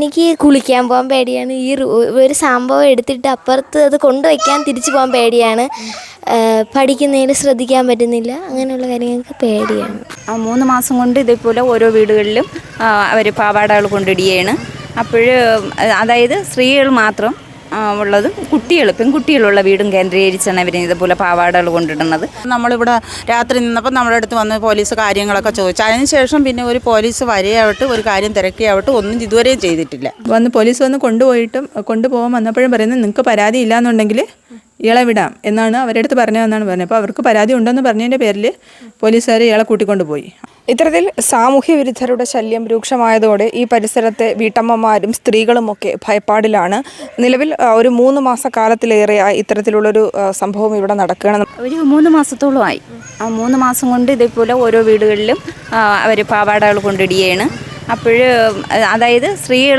എനിക്ക് കുളിക്കാൻ പോകാൻ പേടിയാണ്. ഒരു സംഭവം എടുത്തിട്ട് അപ്പുറത്ത് അത് കൊണ്ടുവയ്ക്കാൻ തിരിച്ചു പോകാൻ പേടിയാണ്. പഠിക്കുന്നതിൽ ശ്രദ്ധിക്കാൻ പറ്റുന്നില്ല. അങ്ങനെയുള്ള കാര്യങ്ങൾക്ക് പേടിയാണ്. 3 മാസം കൊണ്ട് ഇതേപോലെ ഓരോ വീടുകളിലും അവർ പാവാടകൾ കൊണ്ടിടുകയാണ്. അതായത് സ്ത്രീകൾ മാത്രം ഉള്ളതും പെൺകുട്ടികളുള്ള വീടും കേന്ദ്രീകരിച്ചാണ് അവർ ഇതുപോലെ പാവാടകൾ കൊണ്ടിടുന്നത്. നമ്മളിവിടെ രാത്രി നിന്നപ്പോൾ നമ്മുടെ അടുത്ത് വന്ന് പോലീസ് കാര്യങ്ങളൊക്കെ ചോദിച്ചു. അതിനുശേഷം പിന്നെ ഒരു പോലീസ് വരെയാവട്ടെ ഒരു കാര്യം തിരക്കിയാവട്ടെ ഒന്നും ഇതുവരെയും ചെയ്തിട്ടില്ല. പോലീസ് വന്ന് കൊണ്ടുപോകാൻ വന്നപ്പോഴും പറയുന്നത് നിങ്ങൾക്ക് പരാതി ഇല്ലയെന്നുണ്ടെങ്കിൽ ഇയാളെ വിടാം എന്നാണ് അവരുടെ അടുത്ത് പറഞ്ഞതെന്നാണ് പറഞ്ഞത്. അപ്പോൾ അവർക്ക് പരാതി ഉണ്ടെന്ന് പറഞ്ഞതിൻ്റെ പേരിൽ പോലീസുകാർ ഇയാളെ കൂട്ടിക്കൊണ്ടുപോയി. ഇത്തരത്തിൽ സാമൂഹ്യ വിരുദ്ധരുടെ ശല്യം രൂക്ഷമായതോടെ ഈ പരിസരത്തെ വീട്ടമ്മമാരും സ്ത്രീകളുമൊക്കെ ഭയപ്പാടിലാണ്. നിലവിൽ ഒരു 3 മാസക്കാലത്തിലേറെയായി ഇത്തരത്തിലുള്ളൊരു സംഭവം ഇവിടെ നടക്കുകയാണ്. ഒരു 3 മാസത്തോളമായി. 3 മാസം കൊണ്ട് ഇതേപോലെ ഓരോ വീടുകളിലും അവർ പാവാടകൾ കൊണ്ടിടുകയാണ്. അതായത് സ്ത്രീകൾ